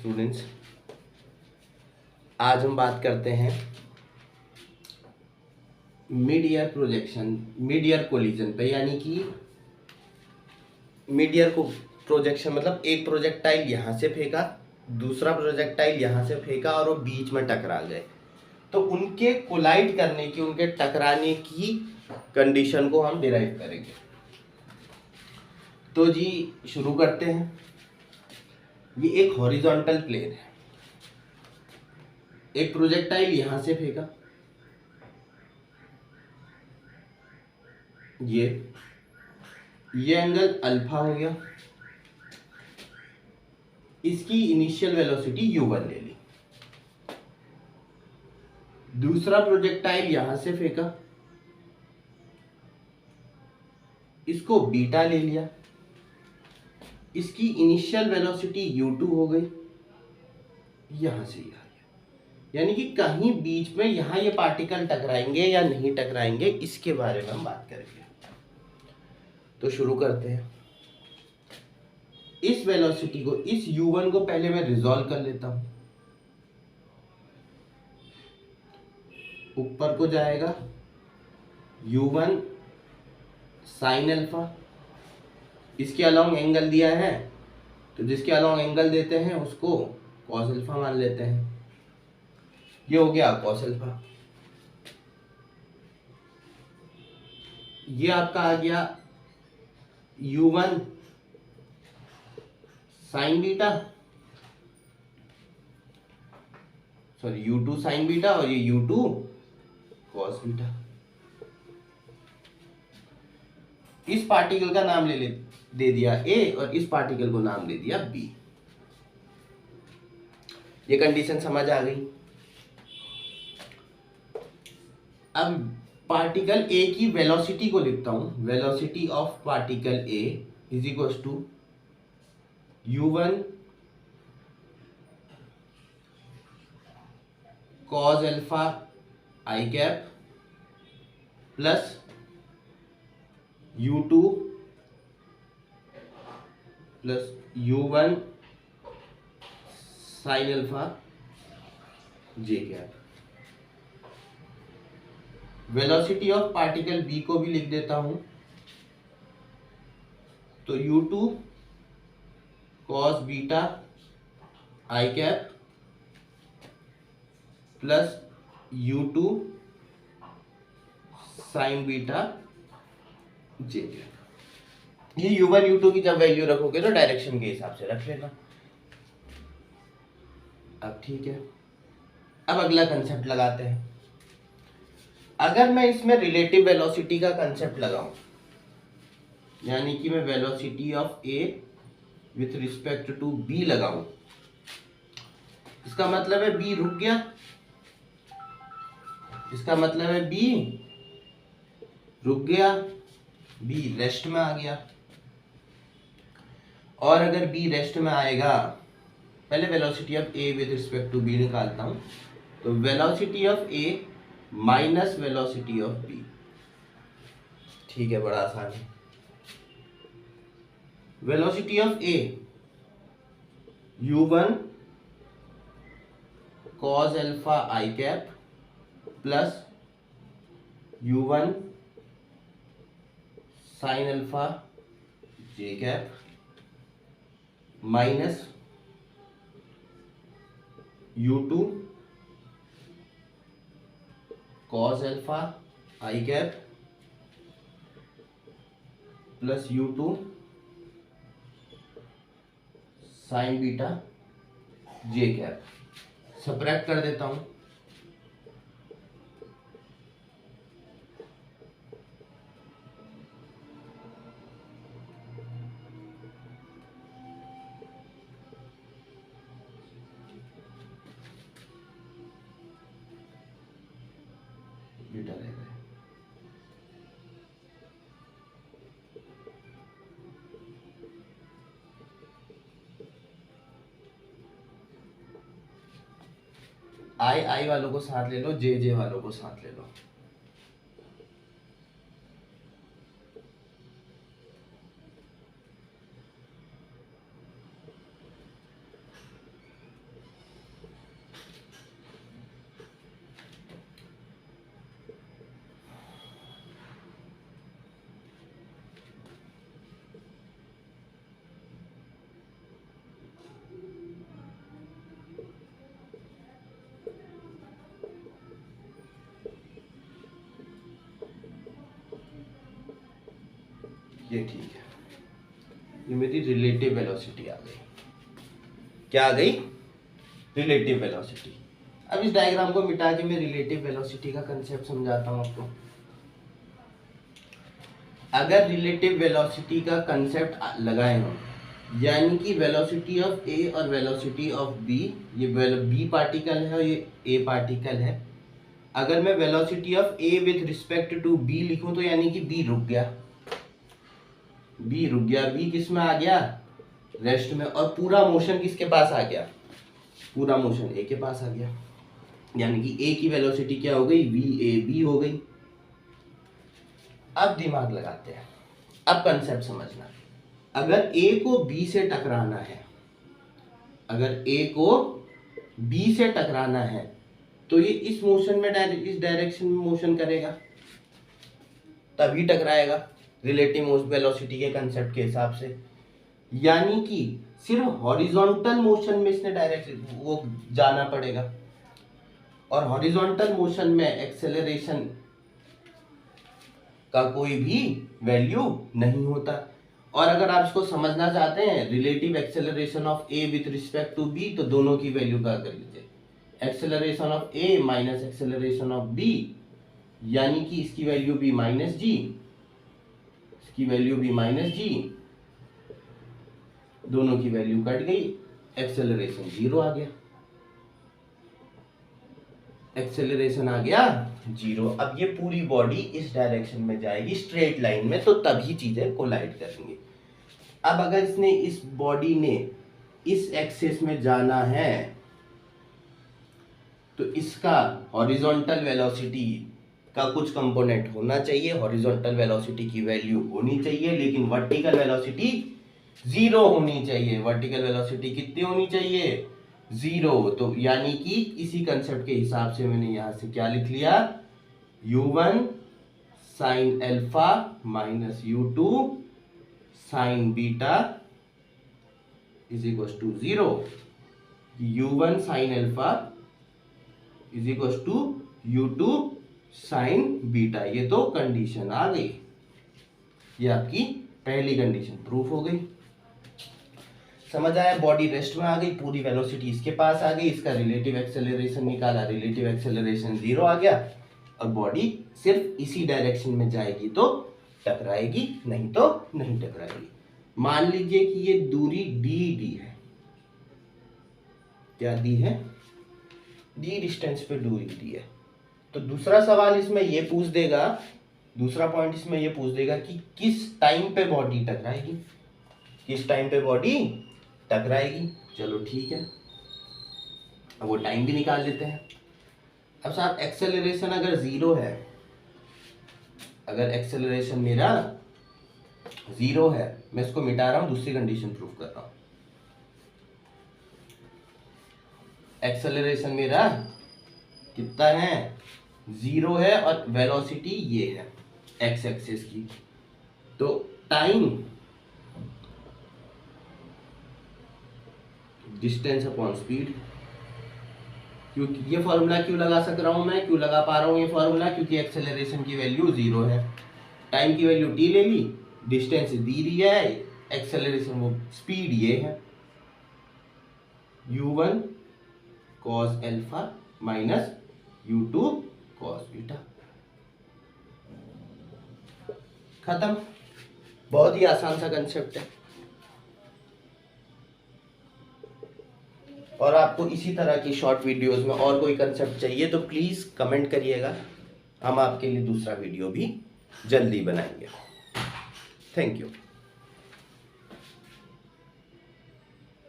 Students, आज हम बात करते हैं mid year projection, mid year collision पे। यानी कि मिड ईयर को प्रोजेक्शन मतलब एक प्रोजेक्टाइल यहाँ से फेंका, दूसरा प्रोजेक्टाइल यहाँ से फेंका और वो बीच में टकरा गए, तो उनके कोलाइड करने की, उनके टकराने की कंडीशन को हम डिराइव करेंगे। तो जी शुरू करते हैं। ये एक हॉरिजॉन्टल प्लेन है, एक प्रोजेक्टाइल यहां से फेंका, ये एंगल अल्फा हो गया, इसकी इनिशियल वेलोसिटी u1 ले ली। दूसरा प्रोजेक्टाइल यहां से फेंका, इसको बीटा ले लिया, इसकी इनिशियल वेलोसिटी u2 हो गई, यहां से आ गया। यानी कि कहीं बीच में यहां ये पार्टिकल टकराएंगे या नहीं टकराएंगे, इसके बारे में हम बात करेंगे। तो शुरू करते हैं। इस वेलोसिटी को, इस u1 को पहले मैं रिजॉल्व कर लेता हूं। ऊपर को जाएगा u1 साइन अल्फा, इसके अलोंग एंगल दिया है तो जिसके अलोंग एंगल देते हैं उसको कॉस अल्फा मान लेते हैं। ये हो गया कॉस अल्फा। ये आपका आ गया u1 sign beta, sorry u2 sine beta, और ये u2 कॉस बीटा। इस पार्टिकल का नाम दे दिया A और इस पार्टिकल को नाम दे दिया B। ये कंडीशन समझ आ गई। अब पार्टिकल A की वेलोसिटी को लिखता हूं। Velocity of particle A is equal to u1 cos alpha I cap plus u2 plus u1 sine alpha J cap. Velocity of particle B को भी लिख देता हूं, तो u2 cos beta i cap plus u2 sine beta J cap. ये u1 u2 की जब value रखोगे तो डायरेक्शन के हिसाब से रख लेना। अब ठीक है, अब अगला कंसेप्ट लगाते हैं। अगर मैं इसमें रिलेटिव वेलोसिटी का कंसेप्ट लगाऊं, यानी कि मैं velocity of A with respect to B लगाऊं, इसका मतलब है B रुक गया, इसका मतलब है B रुक गया, B रेस्ट में आ गया। और अगर B रेस्ट में आएगा, पहले velocity of A with respect to B निकालता हूं, तो velocity of A minus velocity of B। ठीक है, बड़ा आसान है। Velocity of A u1 cos alpha I cap plus u1 sine alpha J cap minus u2 cos alpha I cap plus u2 sine beta J cap. Subtract कर देता हूं, beta रह गया। आई वालों को साथ ले लो, जे वालों को साथ ले लो। ये ठीक है, ये मेरी रिलेटिव वेलोसिटी आ गई। क्या आ गई? Relative velocity. अब इस डायग्राम को मिटा के मैं रिलेटिव वेलोसिटी का कंसेप्ट समझाता हूं आपको। अगर रिलेटिव वेलोसिटी का कंसेप्ट लगाए हम, यानी कि वेलोसिटी ऑफ ए और वेलोसिटी ऑफ बी, ये बी पार्टिकल है और ये ए पार्टिकल है। अगर मैं velocity of A with respect to B लिखूं तो यानी कि बी रुक गया, बी रुक गया, बी किस में आ गया? रेस्ट में। और पूरा मोशन किसके पास आ गया? पूरा मोशन ए के पास आ गया, यानी कि ए की वेलोसिटी क्या हो गई? वी ए बी हो गई। अब दिमाग लगाते हैं, अब कंसेप्ट समझना। अगर ए को बी से टकराना है, अगर ए को बी से टकराना है तो ये इस मोशन में इस डायरेक्शन में मोशन करेगा, तभी टकराएगा रिलेटिव वेलोसिटी के कंसेप्ट के हिसाब से। यानी कि सिर्फ हॉरिजॉन्टल मोशन में इसने डायरेक्शन वो जाना पड़ेगा, और हॉरिजॉन्टल मोशन में एक्सेलरेशन का कोई भी वैल्यू नहीं होता। और अगर आप इसको समझना चाहते हैं relative acceleration of A with respect to B, तो दोनों की वैल्यू क्या कर लीजिए, acceleration of A minus acceleration of B, यानी कि इसकी वैल्यू भी माइनस जी, इसकी वैल्यू भी माइनस जी, दोनों की वैल्यू कट गई, एक्सेलरेशन 0 आ गया, एक्सेलरेशन आ गया 0। अब ये पूरी बॉडी इस डायरेक्शन में जाएगी स्ट्रेट लाइन में, तो तभी चीजें कोलाइड करेंगी। अब अगर इसने इस बॉडी ने इस एक्सिस में जाना है तो इसका हॉरिजॉन्टल वेलोसिटी का कुछ कंपोनेंट होना चाहिए, हॉरिजॉन्टल वेलोसिटी की वैल्यू होनी चाहिए, लेकिन वर्टिकल वेलोसिटी 0 होनी चाहिए। वर्टिकल वेलोसिटी कितनी होनी चाहिए? 0। तो यानी कि इसी कंसेप्ट के हिसाब से मैंने यहां से क्या लिख लिया, u1 sine alpha minus u2 sine beta is equal to 0। u1 sine alpha is equal to u2 sine beta. ये तो कंडीशन आ गई, ये आपकी पहली कंडीशन प्रूफ हो गई। समझ आया? बॉडी रेस्ट में आ गई, पूरी वेलोसिटी इसके पास आ गई, इसका रिलेटिव एक्सेलरेशन निकाला, रिलेटिव एक्सेलरेशन 0 आ गया, और बॉडी सिर्फ इसी डायरेक्शन में जाएगी तो टकराएगी, नहीं तो नहीं टकराएगी। मान लीजिए कि ये दूरी डी है, क्या दी है? डी डिस्टेंस पे दूरी दी है। तो दूसरा सवाल इसमें ये पूछ देगा, दूसरा पॉइंट इसमें ये पूछ देगा कि किस टाइम पे बॉडी टकराएगी, किस टाइम पे बॉडी टकराएगी। चलो ठीक है, अब वो टाइम भी निकाल लेते हैं। अब साहब एक्सेलरेशन अगर 0 है, अगर एक्सेलरेशन मेरा 0 है, मैं इसको मिटा रहा हूं, दूसरी कंडीशन प्रूफ कर रहा हूं। एक्सेलरेशन मेरा कितना है? 0 है, और वेलोसिटी ये है एक्स एक्सिस की। तो टाइम डिस्टेंस अपॉन स्पीड। क्योंकि ये फॉर्मूला क्यों लगा सक रहा हूं मैं, क्यों लगा पा रहा हूं ये फॉर्मूला? क्योंकि एक्सेलरेशन की वैल्यू 0 है, टाइम की वैल्यू t ले ली, डिस्टेंस दी दी है, एक्सेलरेशन वो स्पीड ये है, u1 cos alpha minus u2 cos beta. खत्म। बहुत ही आसान सा कंसेप्ट है। और आपको इसी तरह की शॉर्ट वीडियोस में और कोई कंसेप्ट चाहिए तो प्लीज़ कमेंट करिएगा, हम आपके लिए दूसरा वीडियो भी जल्दी बनाएंगे। Thank you.